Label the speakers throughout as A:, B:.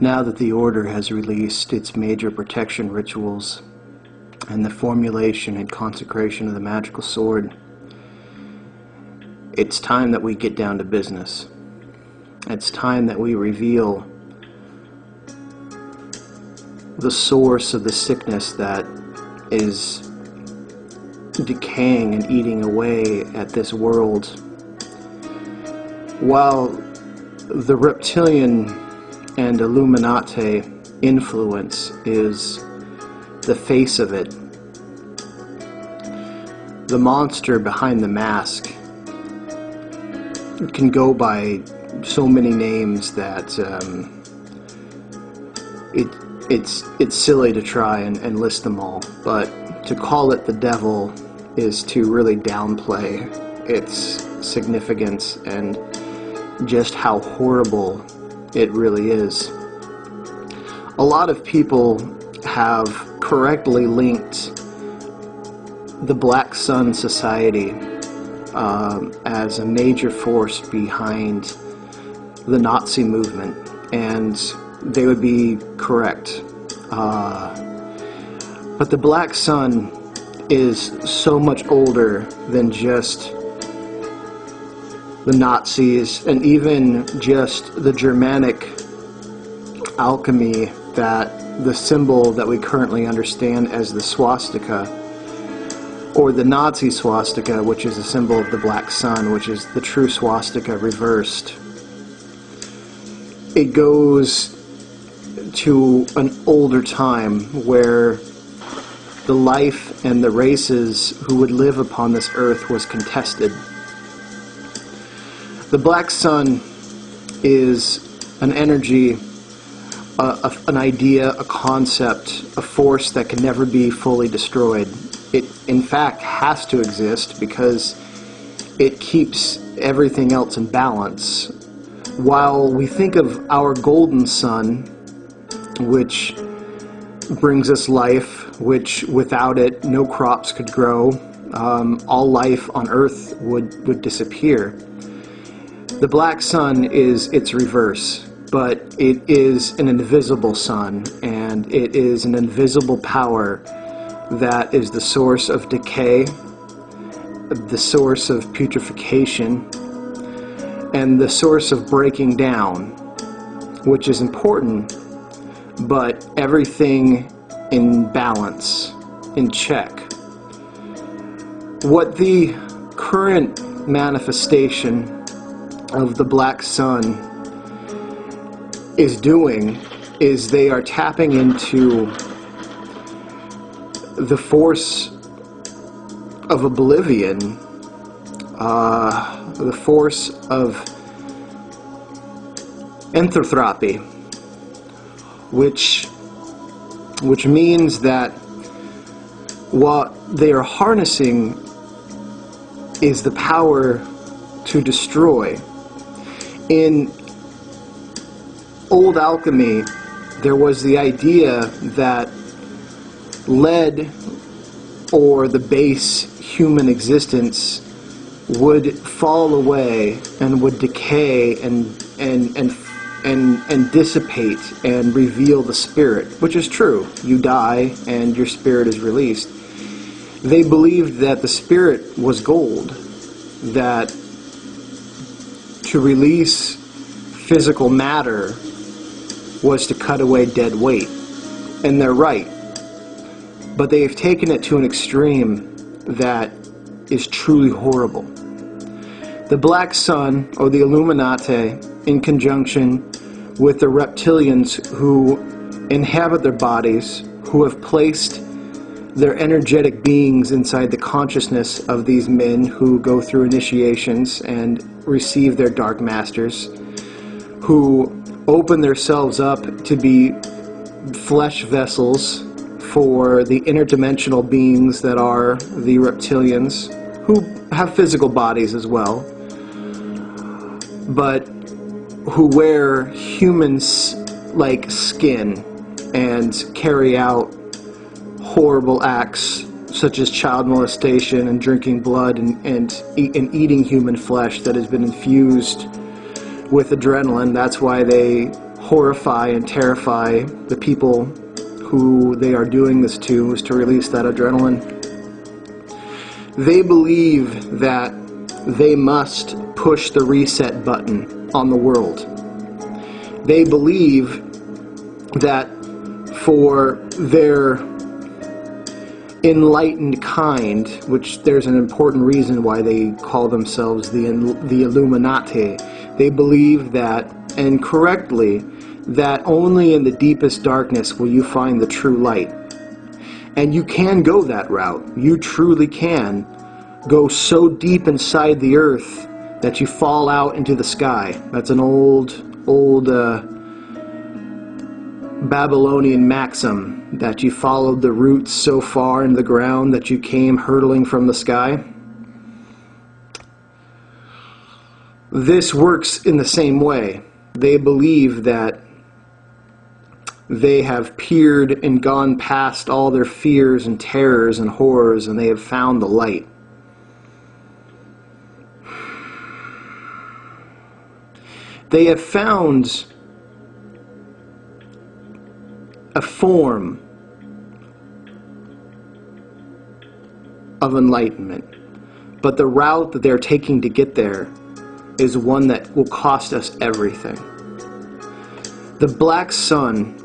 A: Now that the Order has released its major protection rituals and the formulation and consecration of the magical sword, it's time that we get down to business. It's time that we reveal the source of the sickness that is decaying and eating away at this world. While the reptilian and Illuminati influence is the face of it, the monster behind the mask can go by so many names that it's silly to try and list them all. But to call it the devil is to really downplay its significance and just how horrible it really is. A lot of people have correctly linked the Black Sun Society as a major force behind the Nazi movement, and they would be correct. But the Black Sun is so much older than just the Nazis, and even just the Germanic alchemy, that the symbol that we currently understand as the swastika, or the Nazi swastika, which is a symbol of the Black Sun, which is the true swastika reversed. It goes to an older time where the life and the races who would live upon this earth was contested. The Black Sun is an energy, an idea, a concept, a force that can never be fully destroyed. It, in fact, has to exist because it keeps everything else in balance. While we think of our golden sun, which brings us life, which without it no crops could grow, all life on Earth would disappear. The Black Sun is its reverse, but it is an invisible sun, and it is an invisible power that is the source of decay, the source of putrefaction, and the source of breaking down, which is important, but everything in balance, in check. What the current manifestation of the Black Sun is doing is they are tapping into the force of oblivion, the force of entheotropy, which means that what they are harnessing is the power to destroy. In old alchemy, there was the idea that lead, or the base human existence, would fall away and would decay and dissipate and reveal the spirit, which is true. You die and your spirit is released. They believed that the spirit was gold, that to release physical matter was to cut away dead weight. And they're right. But they have taken it to an extreme that is truly horrible. The Black Sun, or the Illuminati, in conjunction with the reptilians who inhabit their bodies, who have placed their energetic beings inside the consciousness of these men who go through initiations and receive their dark masters, who open themselves up to be flesh vessels for the interdimensional beings that are the reptilians, who have physical bodies as well, but who wear humans-like skin and carry out horrible acts such as child molestation and drinking blood and eating human flesh that has been infused with adrenaline. That's why they horrify and terrify the people who they are doing this to, is to release that adrenaline. They believe that they must push the reset button on the world. They believe that for their enlightened kind, which there's an important reason why they call themselves the Illuminati, they believe that, and correctly, that only in the deepest darkness will you find the true light. And you can go that route. You truly can go so deep inside the earth that you fall out into the sky. That's an old Babylonian maxim, that you followed the roots so far in the ground that you came hurtling from the sky. This works in the same way. They believe that they have peered and gone past all their fears and terrors and horrors, and they have found the light. They have found a form of enlightenment, but the route that they're taking to get there is one that will cost us everything. The black sun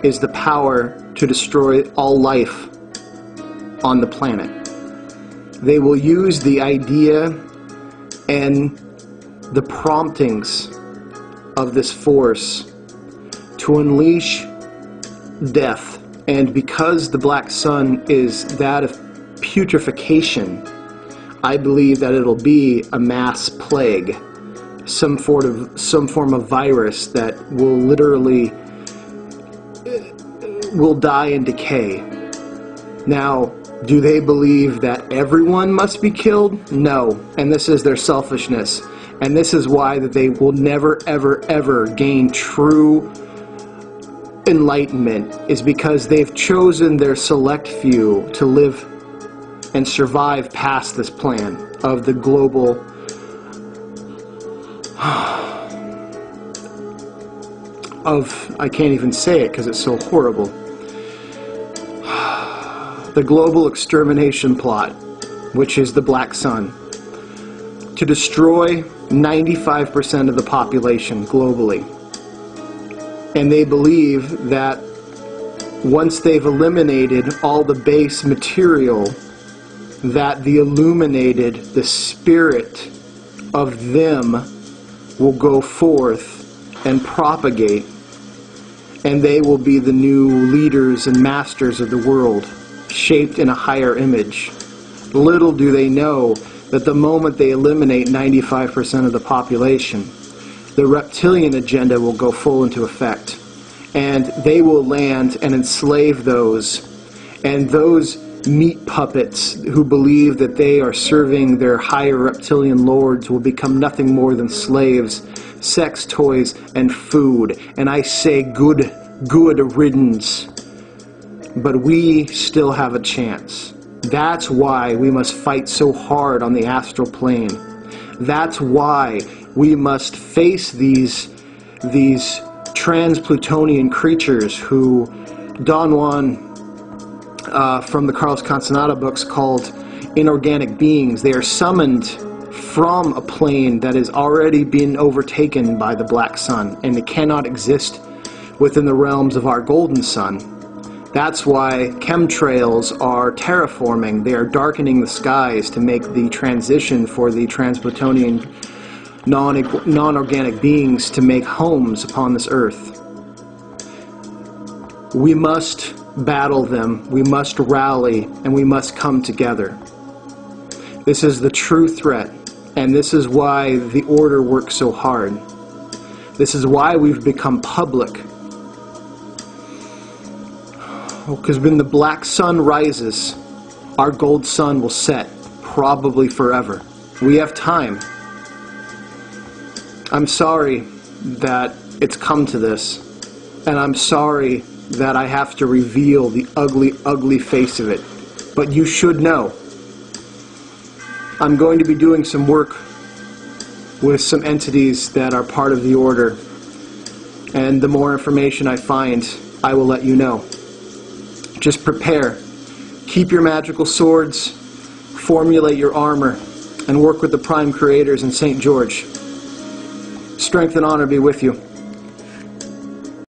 A: is the power to destroy all life on the planet. They will use the idea and the promptings of this force to unleash death. And because the black sun is that of putrefaction, I believe that it'll be a mass plague, some form of virus that will literally will die and decay. Now, do they believe that everyone must be killed? No, and this is their selfishness, and this is why that they will never ever ever gain true enlightenment, is because they've chosen their select few to live and survive past this plan of the global I can't even say it because it's so horrible, the global extermination plot, which is the black sun, to destroy 95% of the population globally. And they believe that once they've eliminated all the base material, that the illuminated, the spirit of them will go forth and propagate, and they will be the new leaders and masters of the world, shaped in a higher image. Little do they know that the moment they eliminate 95% of the population, the reptilian agenda will go full into effect, and they will land and enslave those, and those meat puppets who believe that they are serving their higher reptilian lords will become nothing more than slaves, sex toys, and food. And I say good riddance. But we still have a chance. That's why we must fight so hard on the astral plane. That's why we must face these trans-Plutonian creatures who Don Juan from the Carlos Castaneda books called inorganic beings. They are summoned from a plane that has already been overtaken by the black sun, and it cannot exist within the realms of our golden sun. That's why chemtrails are terraforming. They are darkening the skies to make the transition for the trans-Plutonian non-organic beings to make homes upon this earth. We must battle them, we must rally, and we must come together. This is the true threat, and this is why the order works so hard. This is why we've become public. Because when the black sun rises, our gold sun will set, probably forever. We have time. I'm sorry that it's come to this, and I'm sorry that I have to reveal the ugly, ugly face of it. But you should know. I'm going to be doing some work with some entities that are part of the order, And the more information I find, I will let you know. Just prepare. Keep your magical swords, formulate your armor, and work with the Prime Creators in St. George. Strength and honor be with you.